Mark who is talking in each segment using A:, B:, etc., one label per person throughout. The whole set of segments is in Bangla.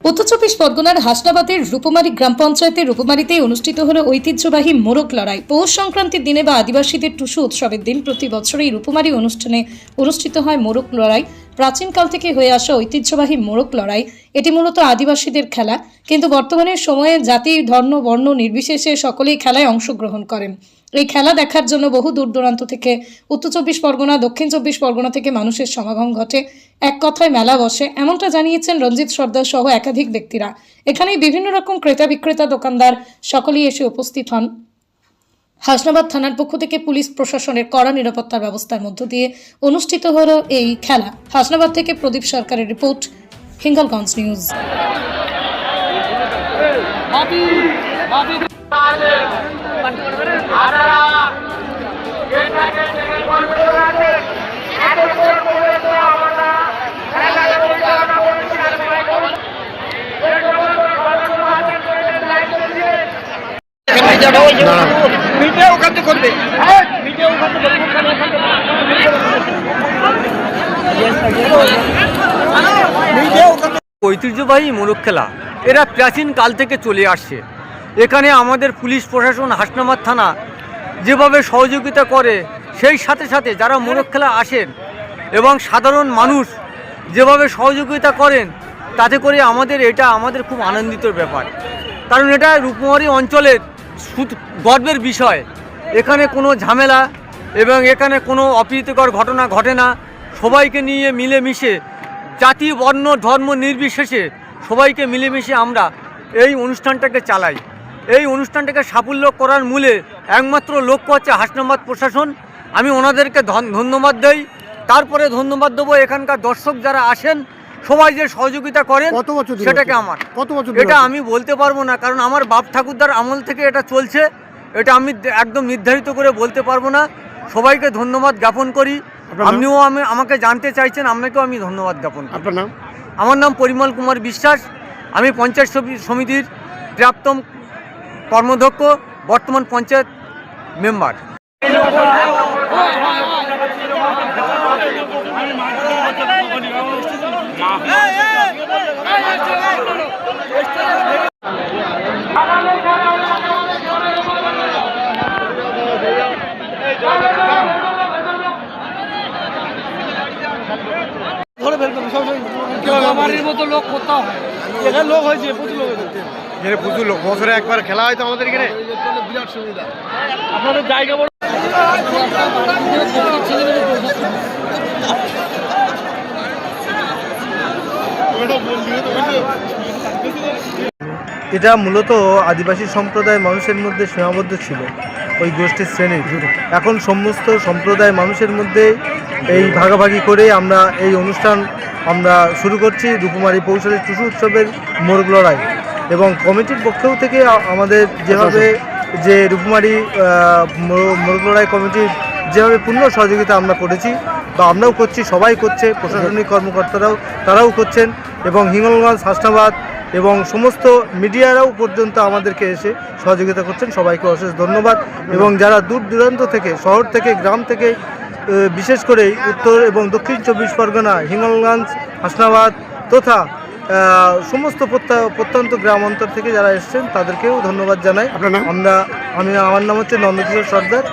A: উত্তর চব্বিশ পরগনার হাসনাবাদের রূপমারি গ্রাম পঞ্চায়েতের রূপমারিতে অনুষ্ঠিত হল ঐতিহ্যবাহী মোরগ লড়াই। পৌষ সংক্রান্তির দিনে বা আদিবাসীদের টুসু উৎসবের দিন প্রতি বছর এই রূপমারি অনুষ্ঠানে অনুষ্ঠিত হয় মোরগ লড়াই। প্রাচীনকাল থেকে হয়ে আসা ঐতিহ্যবাহী মোরগ লড়াই এটি মূলত আদিবাসীদের খেলা, কিন্তু বর্তমানের সময়ে জাতি, ধর্ম, বর্ণ নির্বিশেষে সকলেই খেলায় অংশগ্রহণ করেন। এই খেলা দেখার জন্য বহু দূর দূরান্ত থেকে উত্তর চব্বিশ পরগনা, দক্ষিণ চব্বিশ পরগনা থেকে মানুষের সমাগম ঘটে। এক কথায় মেলা বসে, এমনটা জানিয়েছেন রঞ্জিত সর্দার সহ একাধিক ব্যক্তিরা। এখানেই বিভিন্ন রকম ক্রেতা বিক্রেতা, দোকানদার সকলেই এসে উপস্থিত হন। হাসনাবাদ থানার পক্ষ থেকে পুলিশ প্রশাসনের কড়া নিরাপত্তার ব্যবস্থার মধ্য দিয়ে অনুষ্ঠিত হলো এই খেলা। হাসনাবাদ থেকে প্রদীপ সরকারের রিপোর্ট, হিঙ্গলগঞ্জ নিউজ।
B: ঐতিহ্যবাহী মোরগ খেলা এরা প্রাচীন কাল থেকে চলে আসছে। এখানে আমাদের পুলিশ প্রশাসন, হাসনাবাদ থানা যেভাবে সহযোগিতা করে, সেই সাথে সাথে যারা মোরগ খেলা আসেন এবং সাধারণ মানুষ যেভাবে সহযোগিতা করেন, তাতে করে আমাদের খুব আনন্দিত ব্যাপার। কারণ এটা রূপমারি অঞ্চলের গর্বের বিষয়। এখানে কোনো ঝামেলা এবং এখানে কোনো অপ্রীতিকর ঘটনা ঘটে না। সবাইকে নিয়ে মিলেমিশে, জাতি, বর্ণ, ধর্ম নির্বিশেষে সবাইকে মিলেমিশে আমরা এই অনুষ্ঠানটাকে চালাই। এই অনুষ্ঠানটাকে সাফল্য করার মূলে একমাত্র লক্ষ্য হচ্ছে হাসনাবাদ প্রশাসন। আমি ওনাদেরকে ধন্যবাদ দেই। তারপরে ধন্যবাদ দেবো এখানকার দর্শক যারা আসেন, সবাই যে সহযোগিতা করেন, সেটাকে এটা আমি বলতে পারবো না, কারণ আমার বাপ ঠাকুরদার আমল থেকে এটা চলছে। এটা আমি একদম নির্ধারিত করে বলতে পারবো না। সবাইকে ধন্যবাদ জ্ঞাপন করি। আপনিও আমাকে জানতে চাইছেন, আপনাকেও আমি ধন্যবাদ জ্ঞাপন করি।
C: আপনার নাম?
B: আমার নাম পরিমল কুমার বিশ্বাস। আমি পঞ্চায়েত সমিতির প্রাক্তন কর্মদক্ষ, বর্তমান পঞ্চায়েত মেম্বার।
C: প্রচুর লোক, বছরে একবার খেলা হয় তো আমাদের এখানে। বিরাট সুবিধা আপনাদের জায়গা।
D: এটা মূলত আদিবাসী সম্প্রদায়ের মানুষের মধ্যে সীমাবদ্ধ ছিল, ওই গোষ্ঠীর শ্রেণীর। এখন সমস্ত সম্প্রদায়ের মানুষের মধ্যে এই ভাগাভাগি করে আমরা এই অনুষ্ঠান শুরু করছি। রূপমারি পৌষালের টুসু উৎসবের মোরগ লড়াই, এবং কমিটির পক্ষেও থেকে আমাদের যেভাবে যে রূপমারি মোরগ লড়াই কমিটির যেভাবে পূর্ণ সহযোগিতা আমরা করেছি বা আমরাও করছি, সবাই করছে, প্রশাসনিক কর্মকর্তারাও তারাও করছেন, এবং হিঙ্গলগঞ্জ, হাসনাবাদ এবং সমস্ত মিডিয়ারাও পর্যন্ত আমাদেরকে এসে সহযোগিতা করছেন। সবাইকে অশেষ ধন্যবাদ। এবং যারা দূর দূরান্ত থেকে, শহর থেকে, গ্রাম থেকে, বিশেষ করে উত্তর এবং দক্ষিণ চব্বিশ পরগনা, হিঙ্গলগঞ্জ, হাসনাবাদ তথা সমস্ত প্রত্যন্ত গ্রাম অঞ্চল থেকে যারা এসেছেন, তাদেরকেও ধন্যবাদ জানাই। আমার নাম হচ্ছে নন্দকিশোর সর্দার।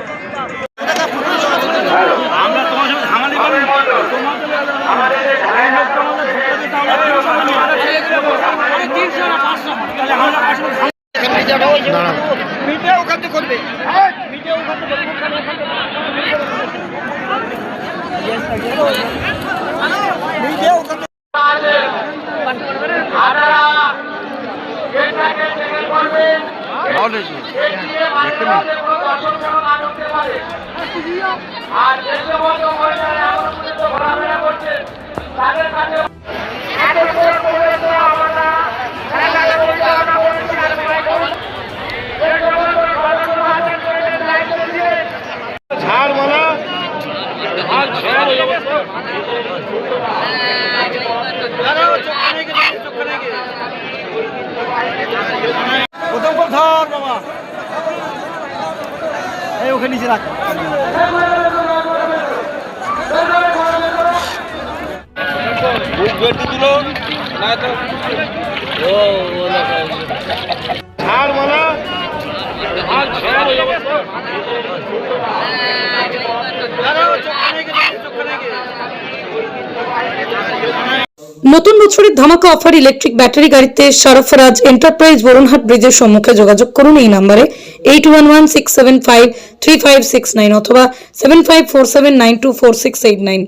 B: ওখানে নিচে রাখ।
E: দিল না তো
A: নতুন বছরের ধামাকা অফার ইলেকট্রিক ব্যাটারি গাড়িতে সরফরাজ এন্টারপ্রাইজ বরুণহাট ব্রিজের সম্মুখে যোগাযোগ করুন এই নম্বরে 8116753569 অথবা 7547924689।